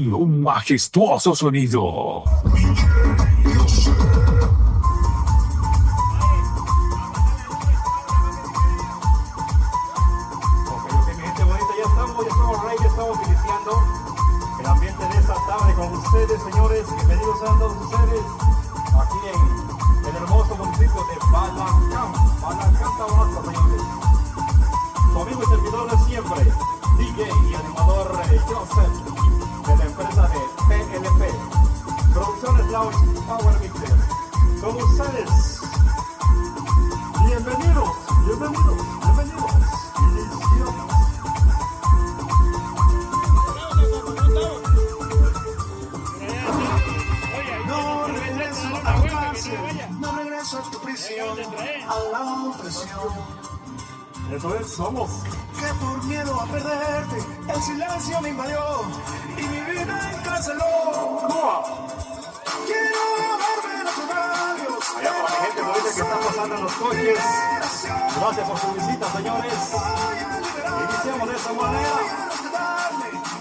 y un majestuoso sonido. Estamos iniciando el ambiente de esta tarde con ustedes, señores. Bienvenidos a todos ustedes aquí en el hermoso municipio de Balancán, Tabasco, señores. Su amigo y servidor de siempre, DJ y animador Joseph, de la empresa de PLP, Producciones Lounge Power Mixer. Con ustedes, bienvenidos. Iniciamos. No regreso a tu prisión, a la opresión. Eso es, somos. Que por miedo a perderte, el silencio me invadió y mi vida encarceló. Quiero verme en tus labios. Allá para la gente bonita que está pasando en los coches. Gracias por su visita, señores. Iniciamos de esta manera.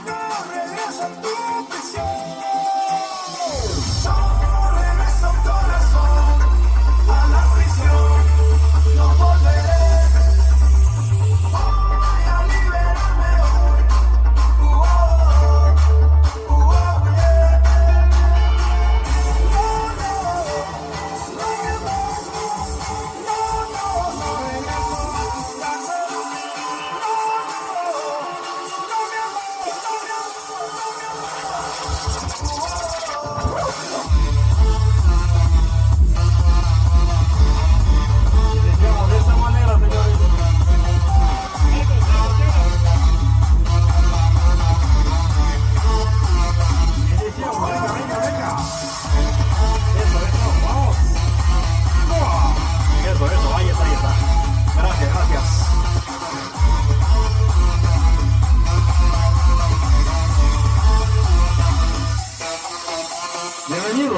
No regreso a tu prisión.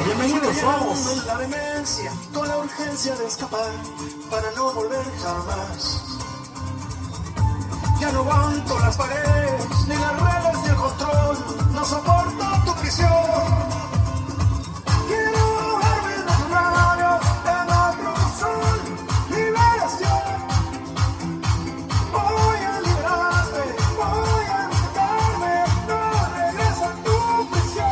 Bienvenidos, vamos. La demencia, con la urgencia de escapar, para no volver jamás. Ya no aguanto las paredes, ni las redes, ni el control, no soporto tu prisión. Quiero verme en los labios, en otro sol, liberación. Voy a liberarme, voy a rescatarme, no regreso a tu prisión.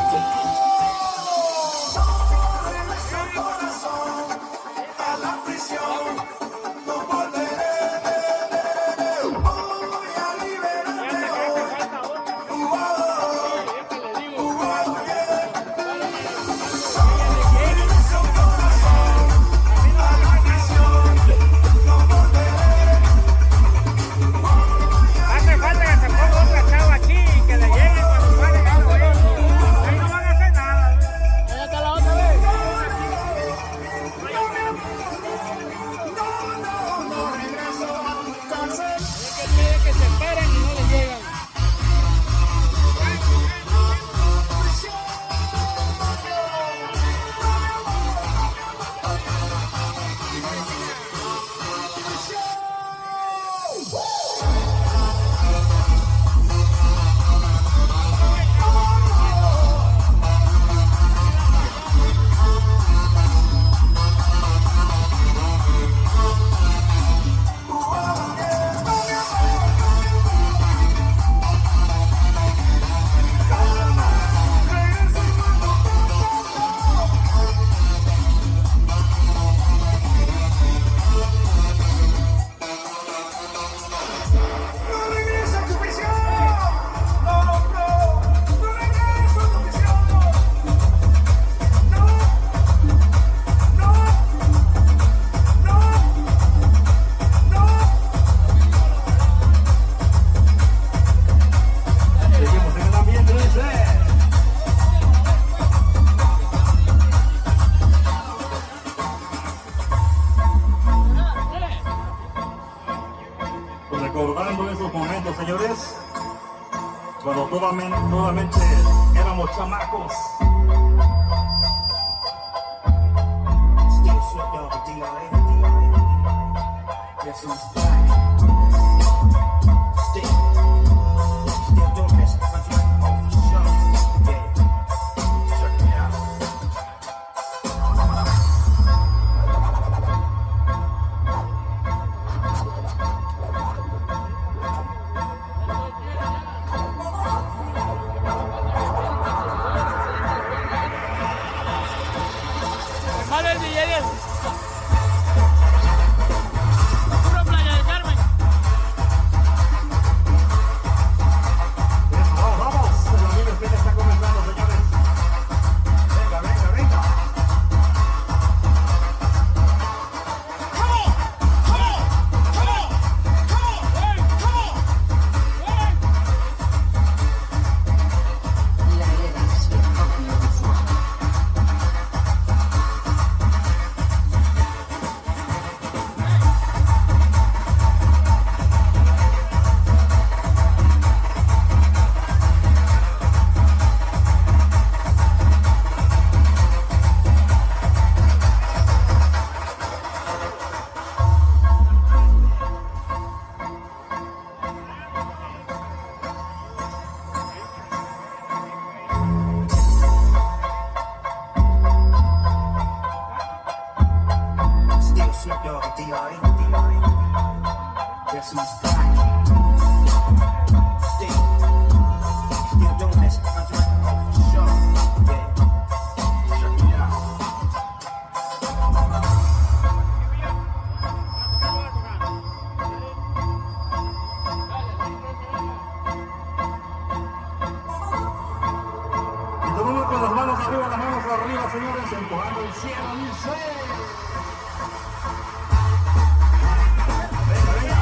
Recordando esos momentos, señores, cuando nuevamente éramos chamacos. arriba, las manos arriba, señores, empujando el cielo, dice. Venga, venga.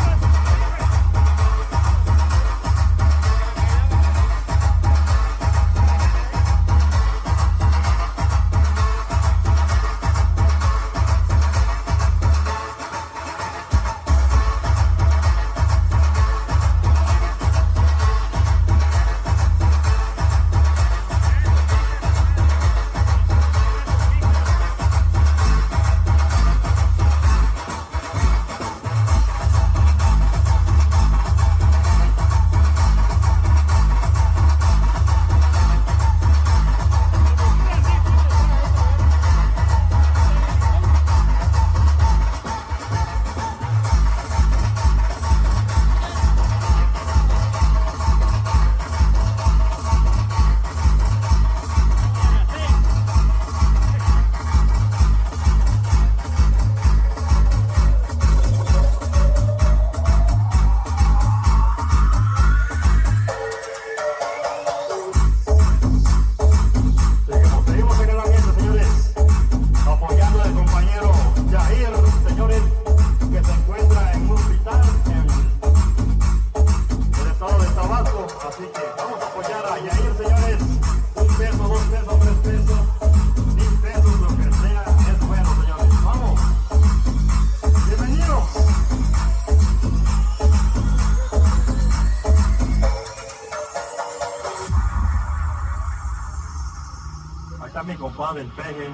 Mi compadre, el peje,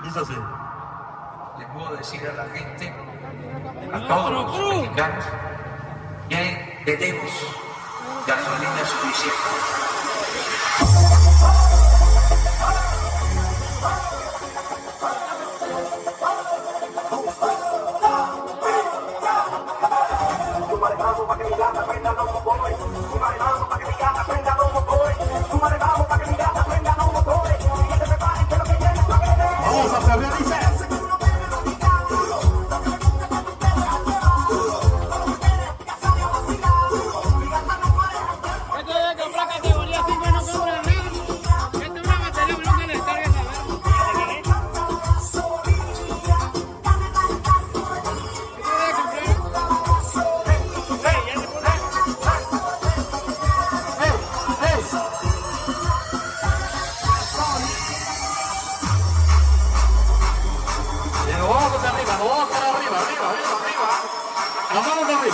dice así. Le puedo decir a la gente, a todos los mexicanos, que tenemos gasolina suficiente. Vamos a hacer, dice.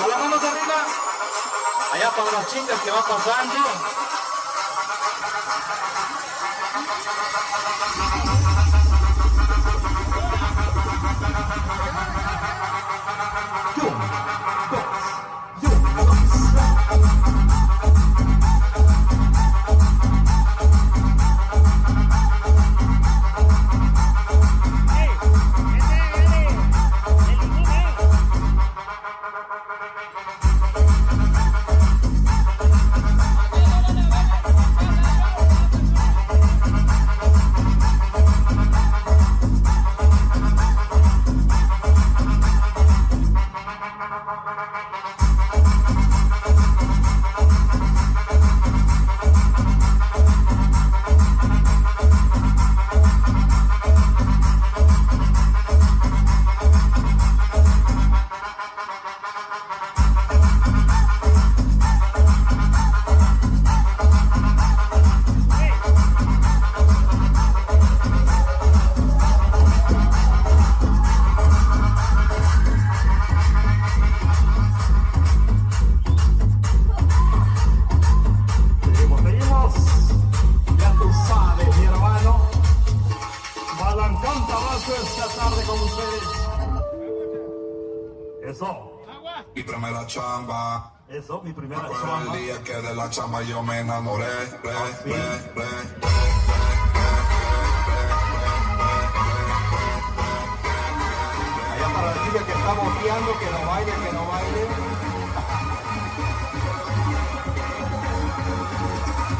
Las manos arriba. Allá para las chicas que va pasando. Mi primera chamba. Eso, mi primera Fue chamba. el día que de la chamba yo me enamoré. Allá para la chica que está boteando, que no baile, que no baile.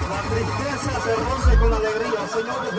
La tristeza se rompe con la alegría, señores.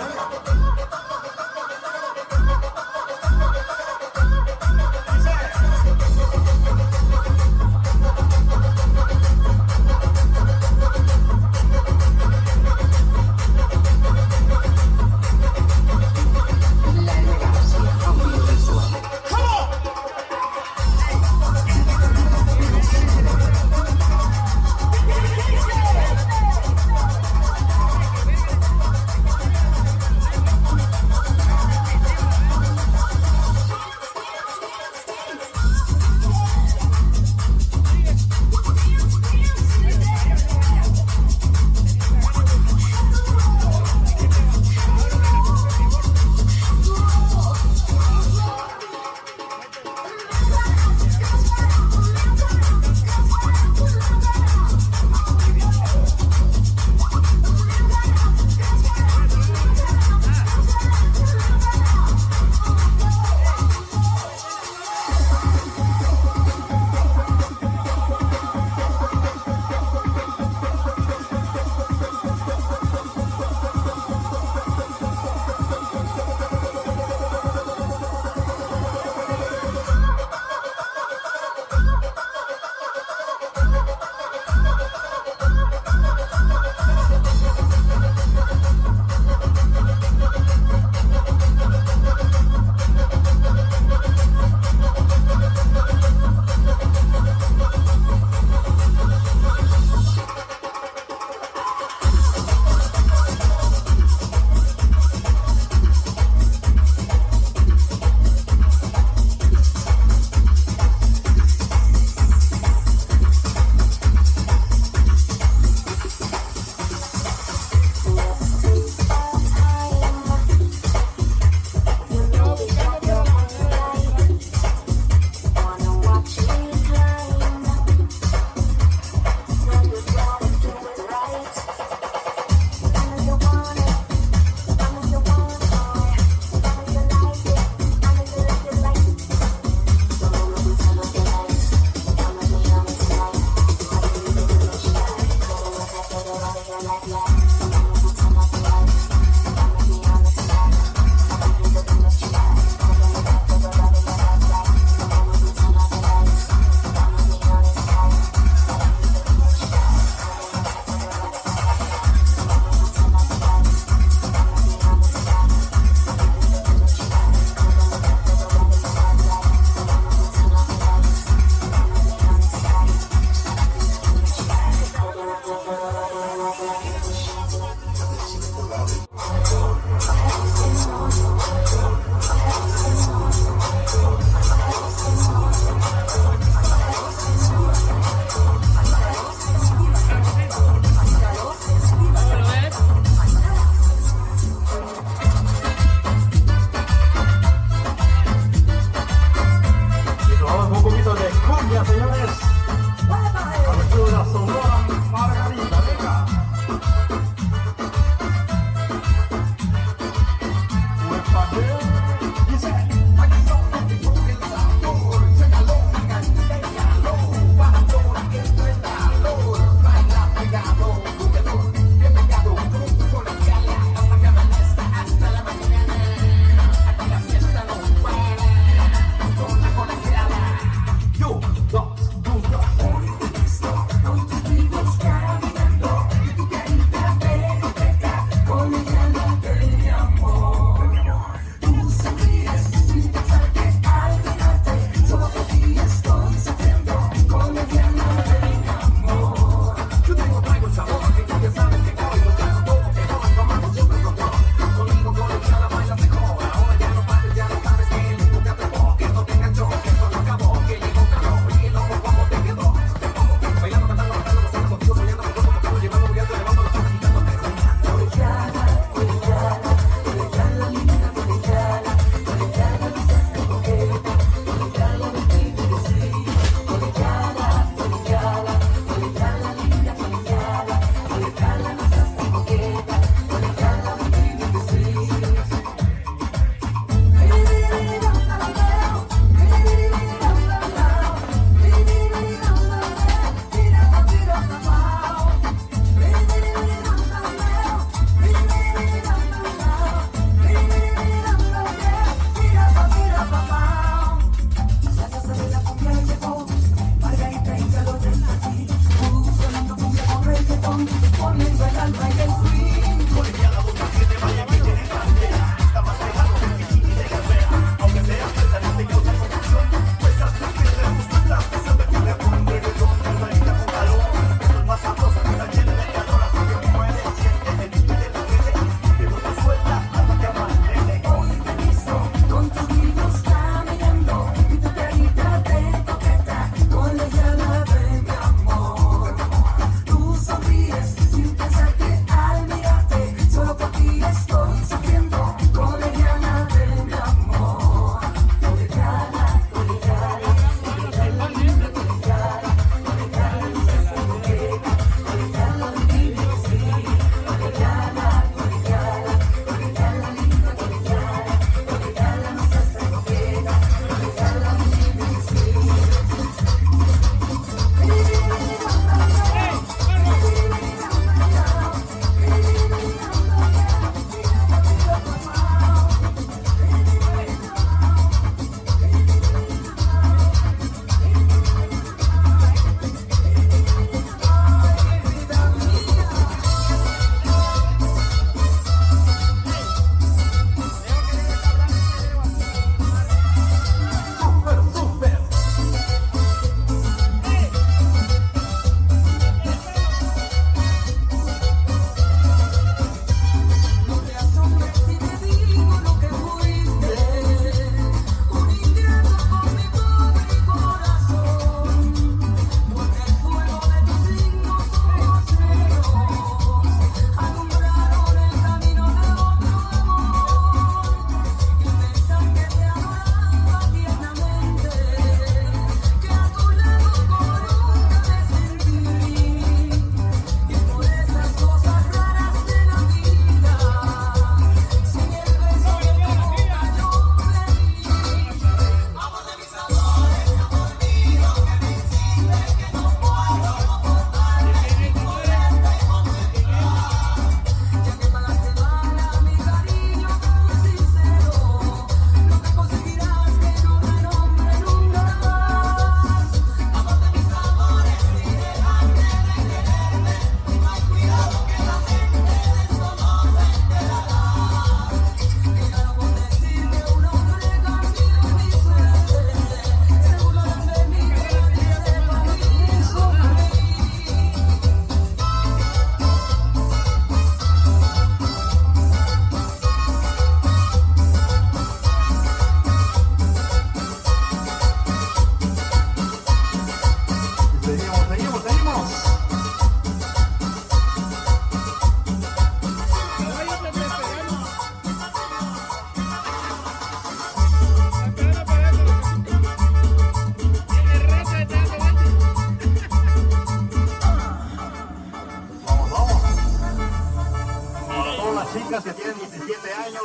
las chicas que tienen 17 años,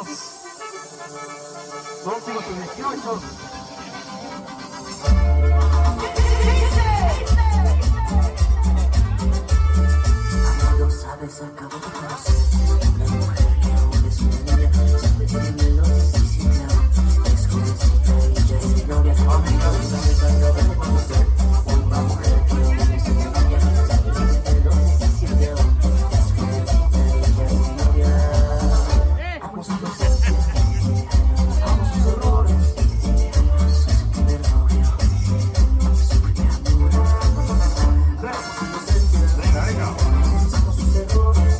próximos a 18. Lo sabes, acabo de conocer una mujer que aún es una niña, siempre tiene los 17 años, es jovencita y ya es mi novia. Amigo, sabes, acabo de conocer una mujer que aún es una niña, siempre tiene los 17 años, es jovencita y ya es mi novia. Amo su inocencia, amo sus errores, soy su primer novio, su primer amor. Amo su inocencia, amo sus errores,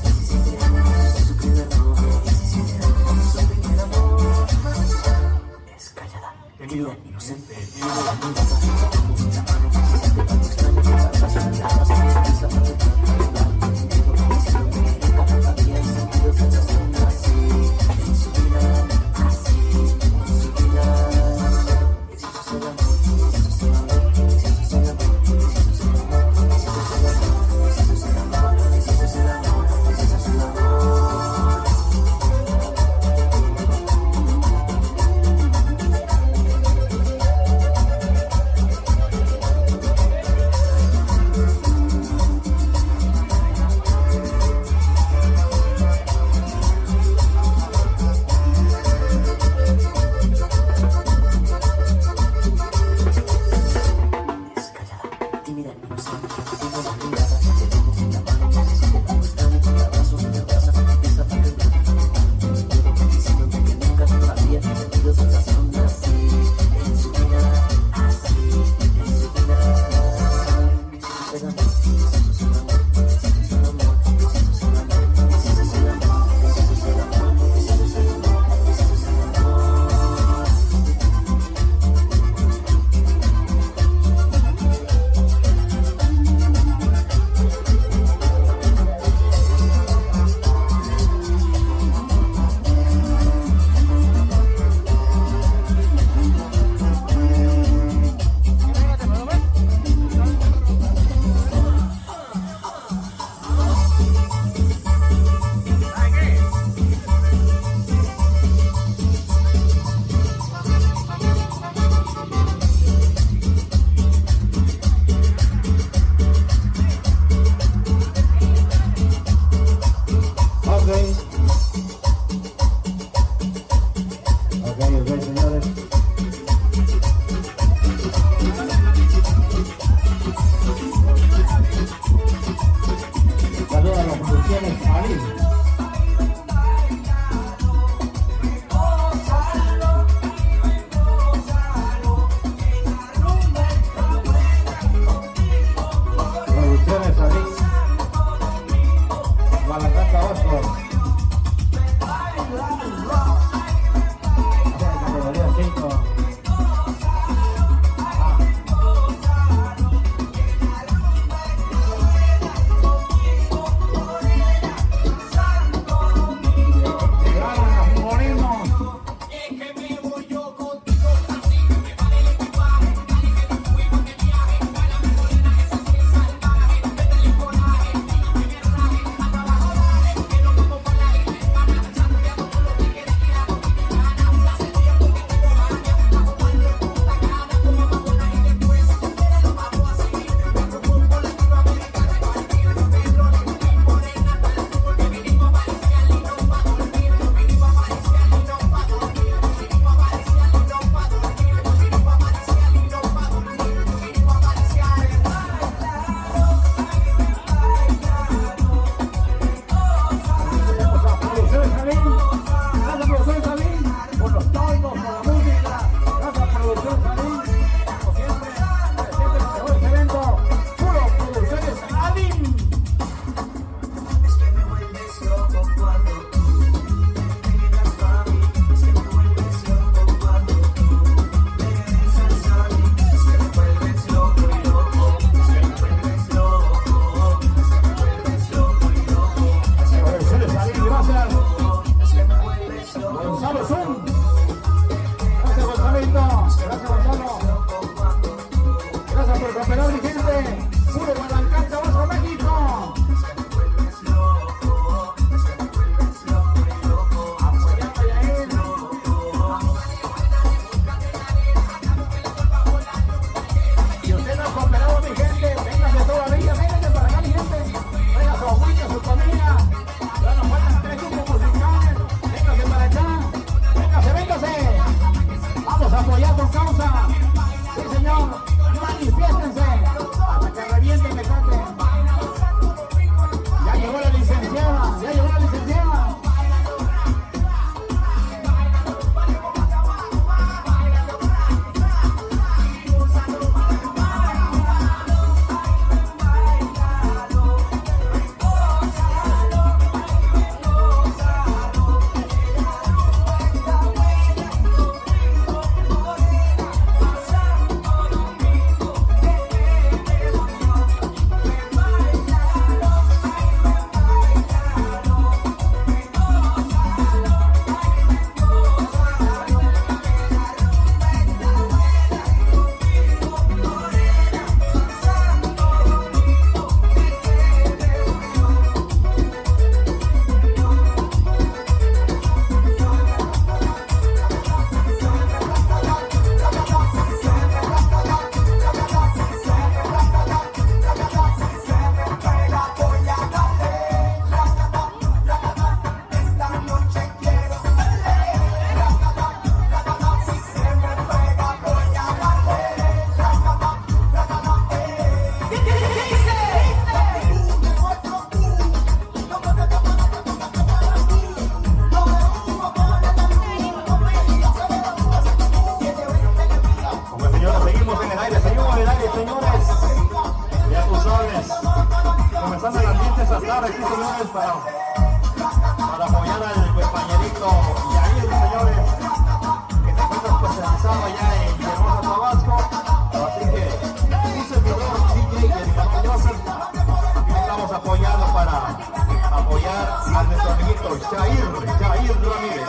Jair Ramírez.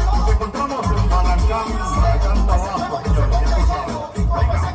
Nos encontramos en Balancán, Tabasco, señores, ya tú sabes. Venga.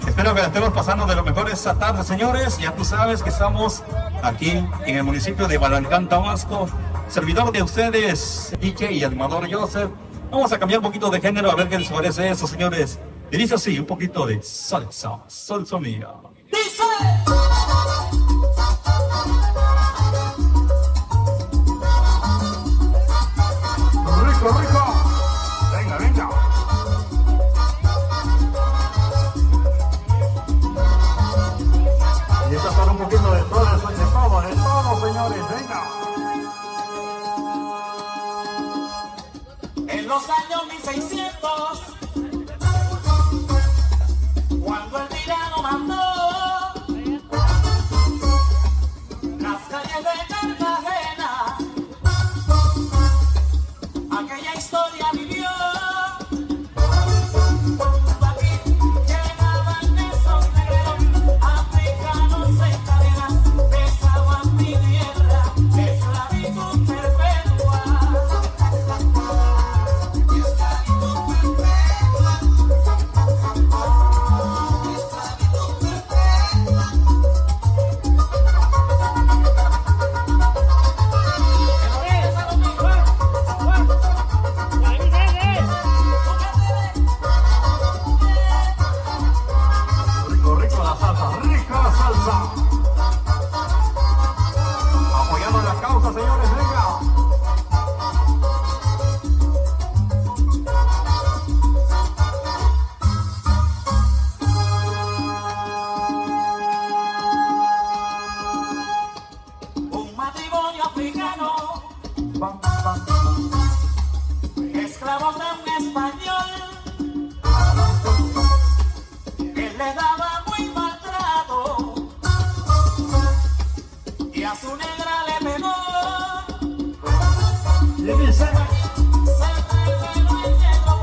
Espero que la estemos pasando de lo mejor esta tarde, señores. Ya tú sabes que estamos aquí en el municipio de Balancán, Tabasco. Servidor de ustedes, DJ y animador Joseph. Vamos a cambiar un poquito de género a ver qué les parece eso, señores. Y dice así, un poquito de salsa, salsa mía. Rico, rico. Venga, venga. Y esta para un poquito de todo, señores, venga. En los años 1600, cuando el tirano mandó las calles de Cartagena, aquella historia vivió. Apoyando la causa, señores, venga. Un matrimonio africano, esclavos de un español, él le daba muy maltrato y a su negra le pegó. Se reveló el negro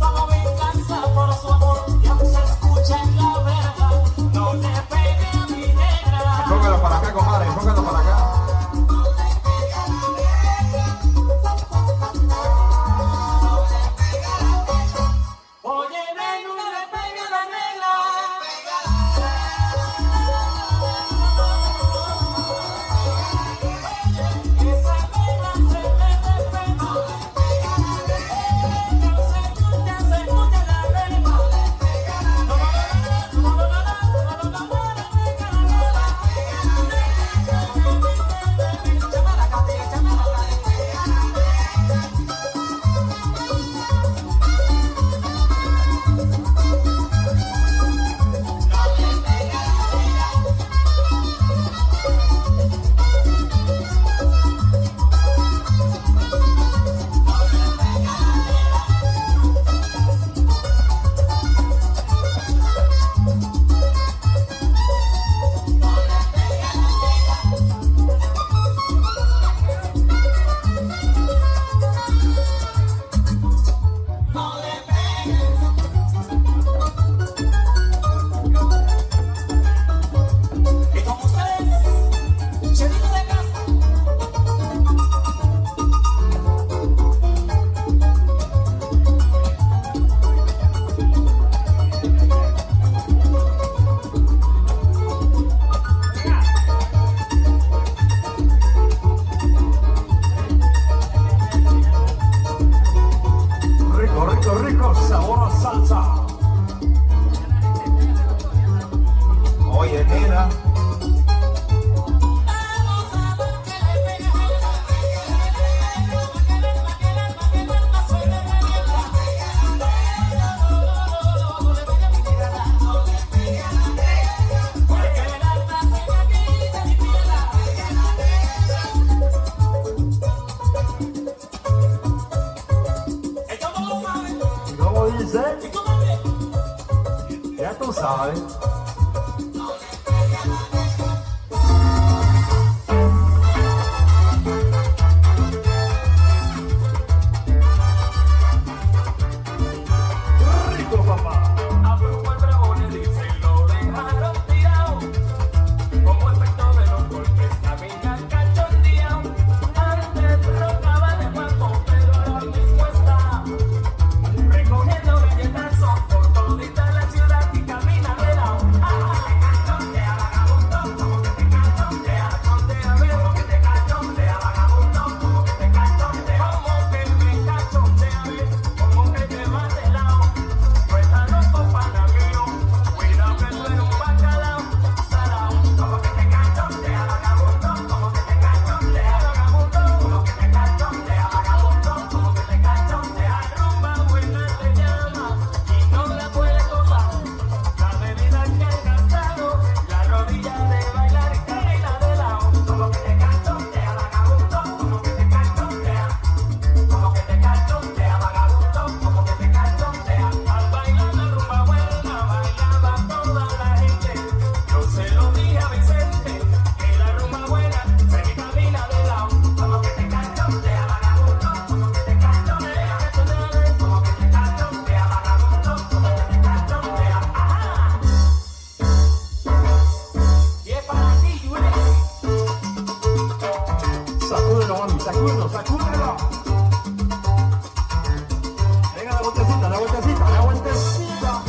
como venganza por su amor, y aún se escucha en la verga, no le pegue a mi negra. Póngalo para acá, compadre, póngalo para acá. Oye, negro, no le pegue a la negra. sabe. Rico, papá. A Brujo el Bravo le dicen lo dejaron tirado. Como efecto de los golpes, la mina cachondeado. Antes rocaba de guapo, pero ahora mismo está recogiendo galletazos por todita la ciudad y camina de lado. Te cachondea, vagabundo, como que te cachondea. Cachondea, veo que te cachondea, vagabundo, como que te cachondea. Como que me cachondea, como que te va de lado. No está loco, pana mío, cuidado que tú eres un bacalao, salao. Como que te cachondea, vagabundo, como que te cachondea, vagabundo, como que te cachondea, vagabundo, como que te cachondea. Rumba buena te llama y no la puedes gozar. La bebida que has gastado, la rodilla de bailar y camina de lado. Como que te cachondea, vagabundo, como que te cachondea. Como que te cachondea, vagabundo, como que te cachondea. Al bailar la rumba buena, bailaba toda la gente. Yo se lo dije a Vicente, que la rumba buena se camina de lado. Como que te cachondea, vagabundo, como que te cachondea. Como que te cachondea, vagabundo, como que te cachondea. Ajá. Y es para ti, Jules. Sacúdelo, mami, sacúdelo, sacúdelo. Venga, la vueltecita, la vueltecita, la vueltecita.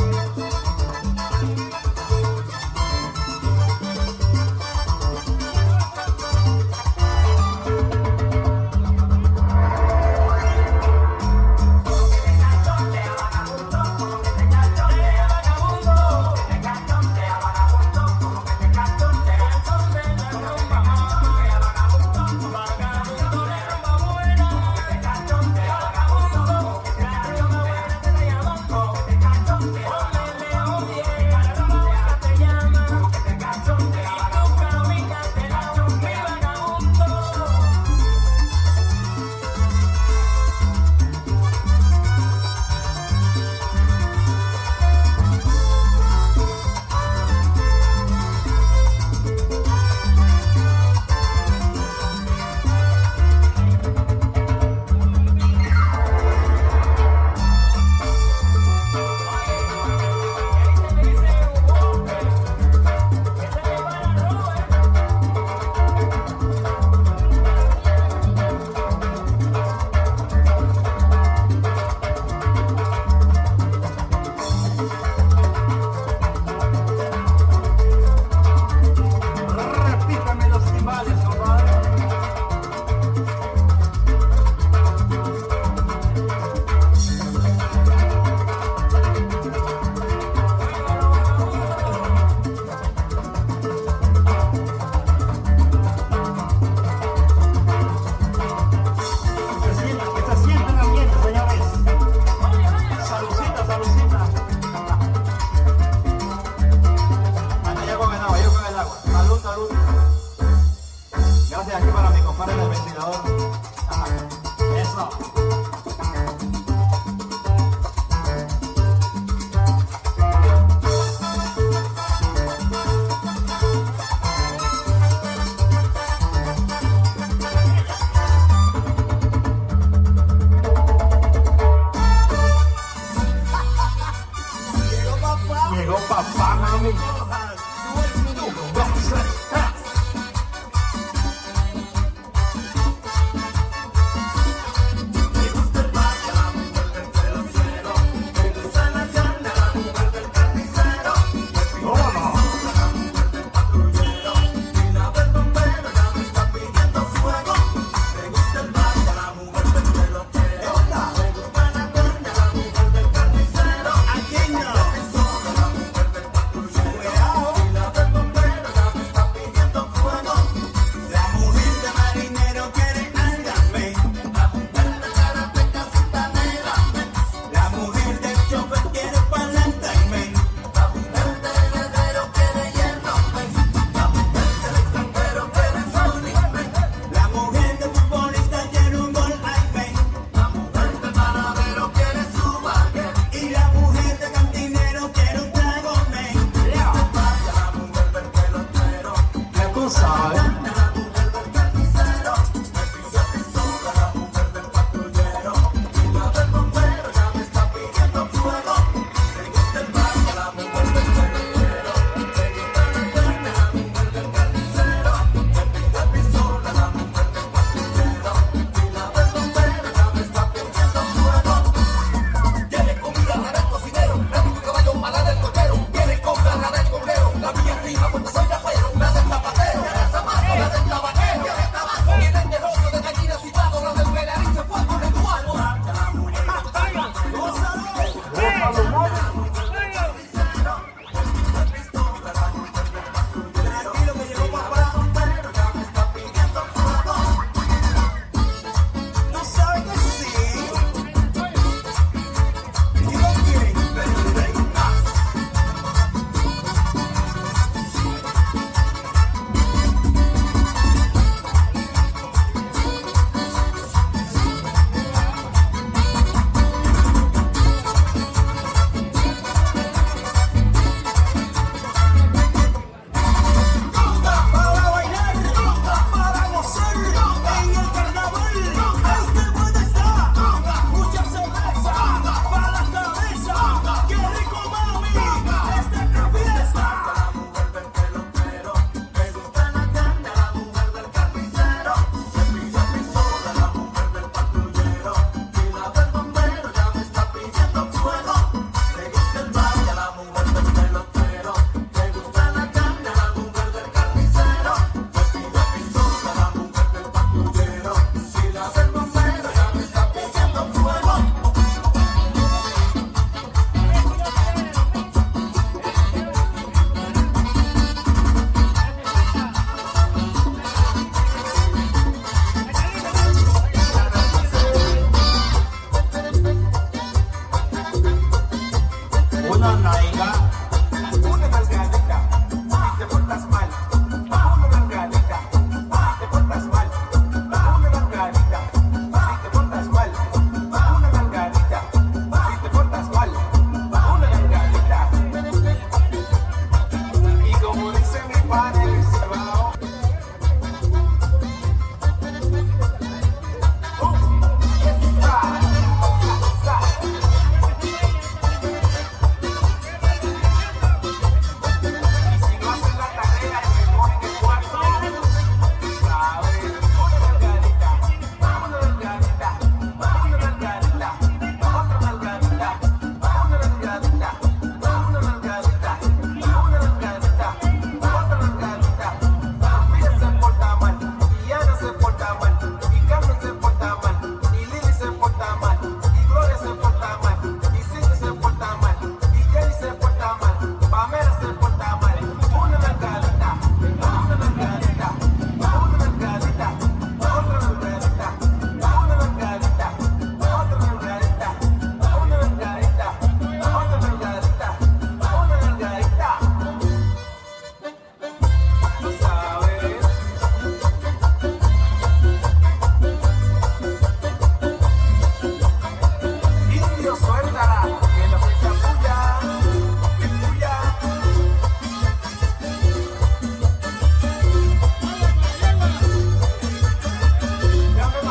Repítame los timbales, compadre. Que se sienta el ambiente, señores. Salucita, salucita. Anda, yo con el agua, yo con el agua. Salud, salud. Gracias aquí para mi compadre del ventilador. Ajá. Eso. Llegó papá, mami.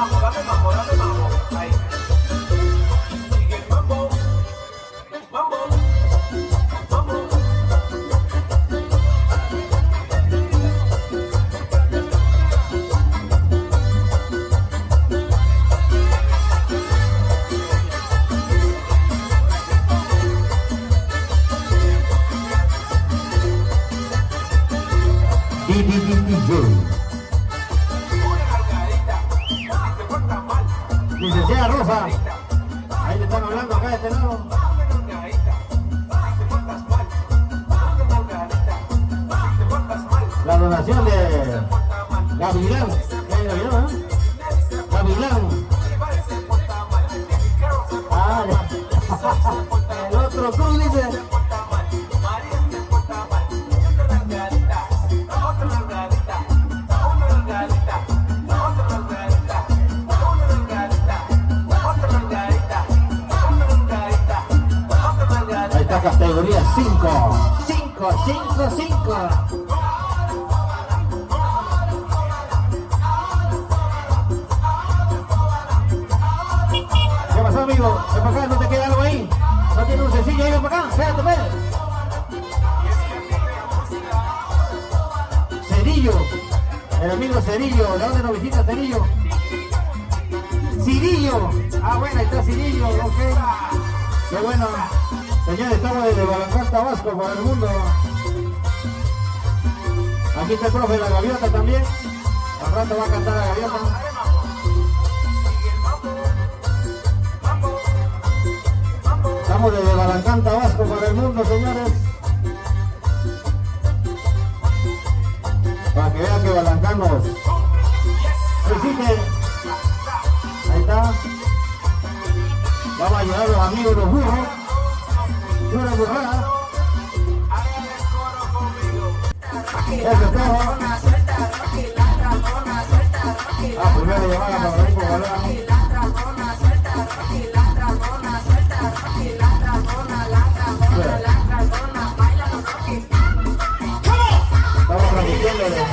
mambo, dame mambo, dame mambo. Ahí. Sigue el mambo. Mambo. Mambo. Licenciada Rosa, ahí le están hablando acá de este lado. La donación de Gavilán, Gavilán, ¿eh? Gavilán. Ah, ya. El otro cruz dice. Categoría 5. 5, 5, 5. ¿Qué pasó, amigo? Ven para acá, ¿no te queda algo ahí? ¿No tiene un sencillo ahí? Ven para acá, espérate, ven. Cerillo. El amigo Cerillo. ¿De dónde nos visita Cerillo? Cirillo. Ah, bueno, ahí está Cirillo. Ok. Qué bueno. Señores, estamos desde Balancán, Tabasco, para el mundo. Aquí está el profe de la gaviota también. Al rato va a cantar la gaviota. Estamos desde Balancán, Tabasco, para el mundo, señores. Para que vean que Balancán nos visite. Ahí está. Vamos a llevar a los amigos los burros. Una burrada. Eso es todo. Ah, primero llamada para venir por Balán. Estamos transmitiendo desde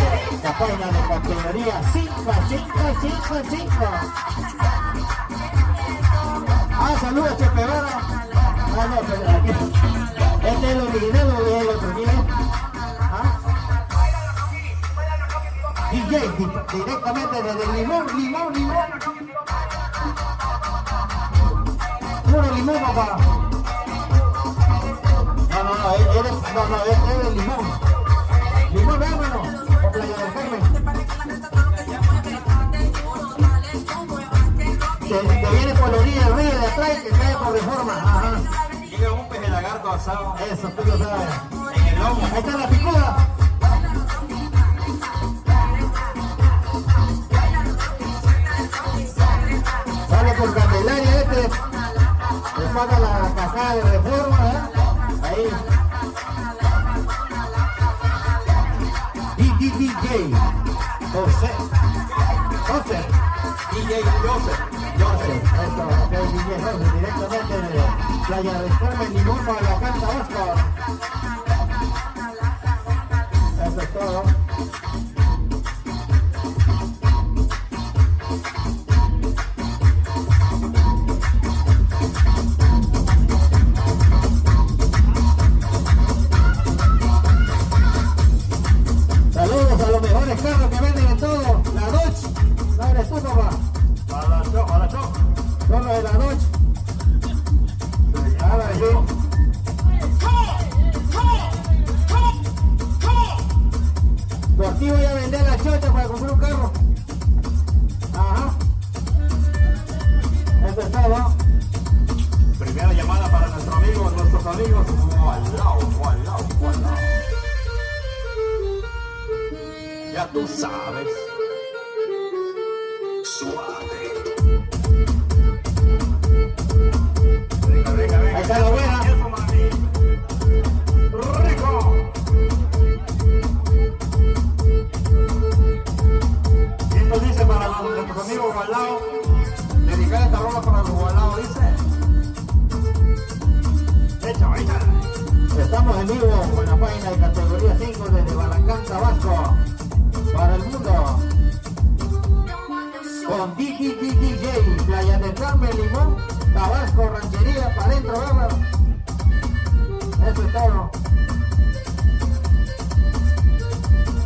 la página de categoría 5, 5, 5, 5. Ah, saludos, Chepe Vera. Ah, no, pero aquí. Este es el original o es el otro, ¿quién? ¿Ah? DJ, directamente desde Limón. Puro limón, papá. No, este es de Limón. Limón, hermano, o Playa del Carmen. Que viene por la orilla del río de atrás y que cae por Reforma. Ajá. Llega un peje lagarto asado Eso, tú lo sabes. en el lomo. Ahí está la picuda. Sale por Candelaria este. Le paga la cascada de Reforma, ¿eh? Ahí. DJ José. DJ Joseph. Eso, ok, DJ José, directamente de Playa del Carmen, Limón, Balancán, Tabasco. Eso es todo. Saludos a los mejores carros que venden en todo. La Dodge. ¿No eres tú, papá? A la show. Son los de la Dodge. Ahora sí. Tu activo ya vender la chocha para comprar un carro. Ajá. Eso es todo. Primera llamada para nuestros amigos. Gualao. Ya tú sabes. Suave. Venga. Ahí está la buena. Eso, mami. Rico. Y esto dice para nuestros amigos Gualao. Dedicar esta rola para los Gualao, dice. Estamos en vivo con la página de categoría 5 desde Balancán, Tabasco, para el mundo. con DJ, Playa del Carmen, Limón, Tabasco, Ranchería, para adentro, bárbaro. Eso es todo.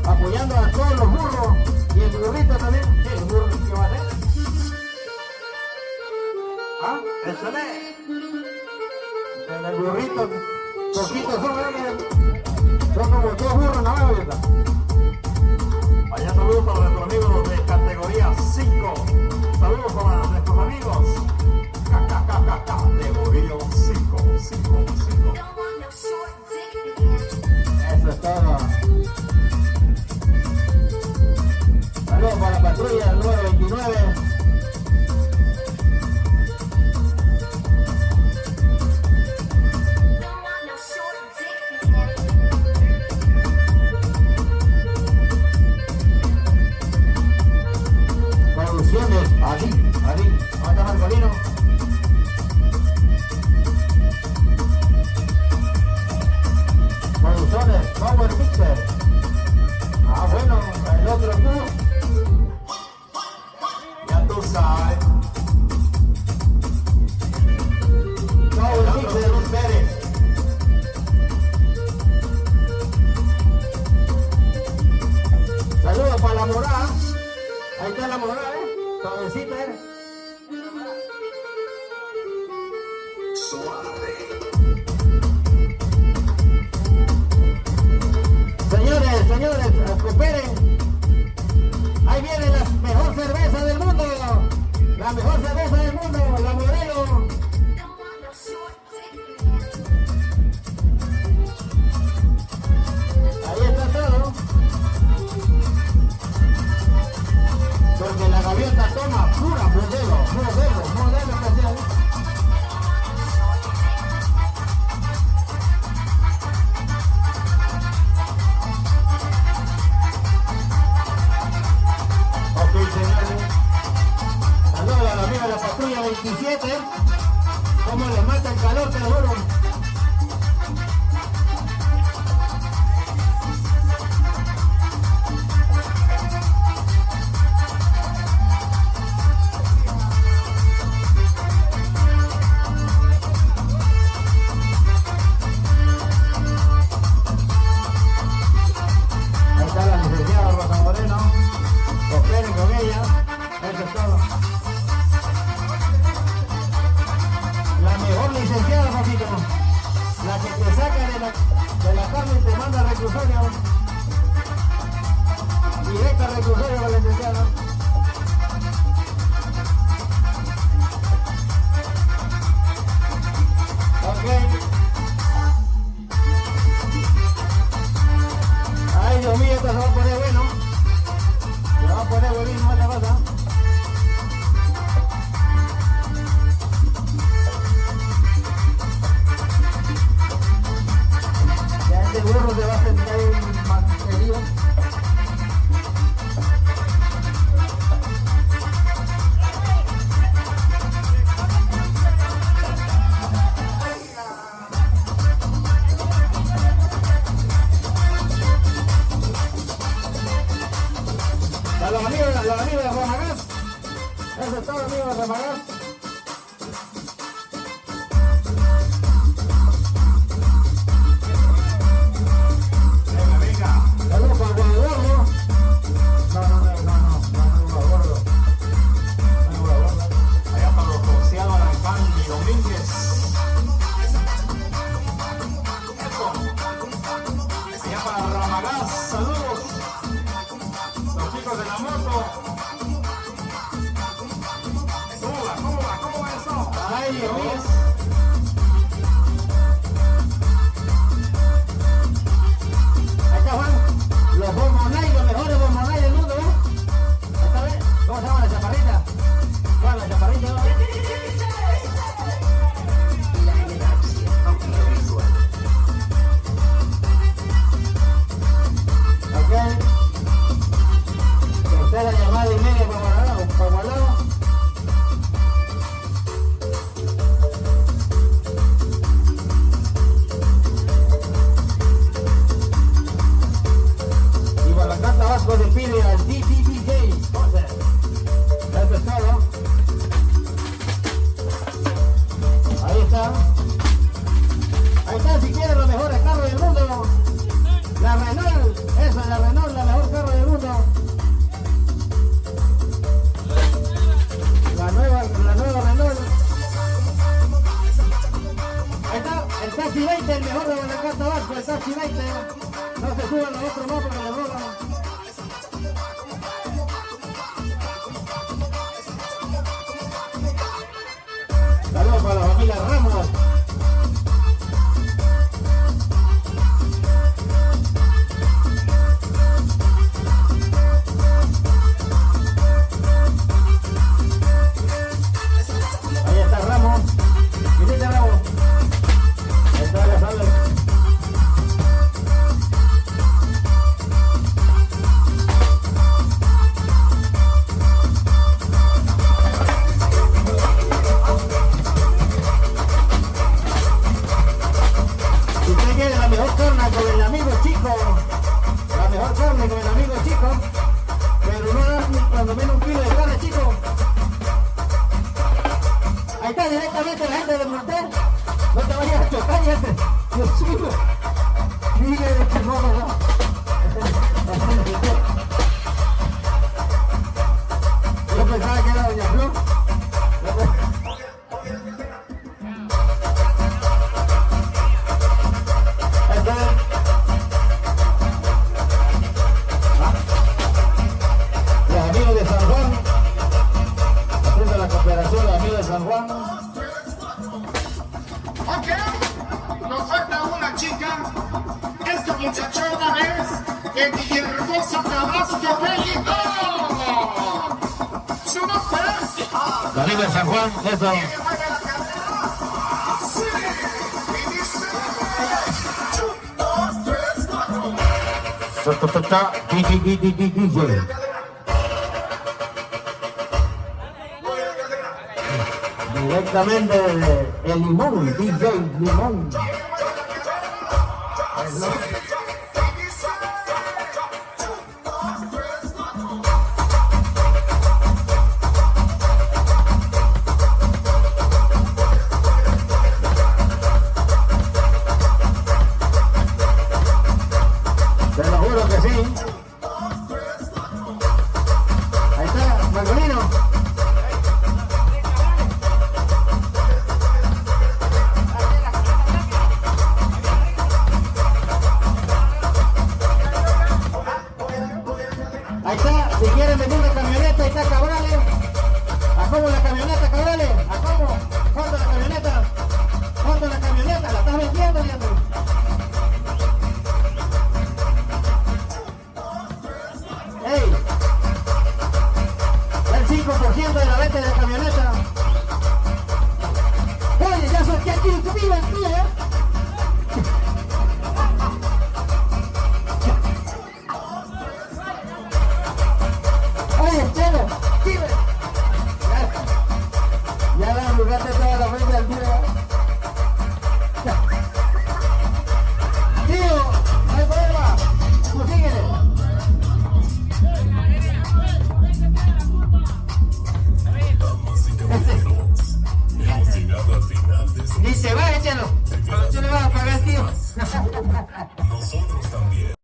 Apoyando a todos los burros y el burrito también. Sí, el burro, ¿qué va a hacer? ¿Ah? Eso es. El burrito, poquitos son como 2 burros nada más, ¿verdad? Allá saludos para nuestros amigos de categoría 5. Saludos para nuestros amigos. Categoría 5. Eso es todo. Saludos para la patrulla número 29. Producciones, Adi, ¿cómo está Marcolino? Producciones, Power Mixer. Ah, bueno, el otro tú. Ya tú sabes. Power Mixer, Luz Pérez. Saludos para la morada. Ahí está la morada, suavecita, Señores, cooperen. Ahí viene la mejor cerveza del mundo. La mejor cerveza del mundo, la Modelo. Ahí está todo. Porque la gaviota toma pura modelo especial. Ok, señores. Saludos a los amigos de la patrulla 27. Cómo les mata el calor, te lo juro. La que te saca de la carne y te manda al reclusorio. Directo al reclusorio con la licenciada. Ok. Ay, Dios mío, esto se va a poner bueno. Se va a poner buenísimo esta cosa. El burro se va a sentar en manterío. A los amigos de Ramagás. Eso es todo, amigos de Ramagás. Saludos para el gordo. No, Allá para los Rocianos, Arancán y Domínguez. Eso. Allá para Ramagás, saludos. Los chicos de la moto. ¿Cómo va eso? ay, Dios mío. Ahí está Juan. Los Bommonay, los mejores Bommonay del mundo, ¿no? Esta vez, ¿cómo se llama la chaparrita? Juan, la chaparrita, ¿no? Ok. Tercera llamada y media como al lado. Taxi 20, el mejor de Guanacaste Vasco, el Taxi 20. No se suban los otros más porque les roban. Saludos para la familia Ramos. Ahí está Ramos. Visite Ramos. Ahí está la sala. Si usted quiere la mejor carne con el amigo chico, la mejor carne con el amigo chico, pero no da ni cuando menos un kilo de carne, chico. Ahí está directamente la gente de Montel. No te vayas a chocar, ya te. Dios mío. Sigue de que no, no. Yo pensaba que era Doña Flor. Los amigos de San Juan, haciendo la cooperación, los amigos de San Juan. Ok, nos falta una chica. Esta muchachona es el hermoso Tabasco México. Su nombre es. Los amigos de San Juan, eso. DJ. Directamente el Limón, DJ Limón. Te lo juro que sí. Ahí está, Marcolino. Ahí está, si quieren vender una camioneta, ahí está Cabrales. ¿A cómo la camioneta, Cabrales? ¿A cómo? ¿Cuánto la camioneta? ¿Cuánto la camioneta? ¿La estás vendiendo, Leandro? ¡Ey! El 5% de la venta de la camioneta. Oye, ya soy que aquí vive el tío, ¿eh? Oye, Chelo, dime. Ya la arrugaste toda la venta del día. Tío, no hay problema. Tú síguele. Ni se va, échalo. Cuando tú le vas a pagar, tío. Nosotros también.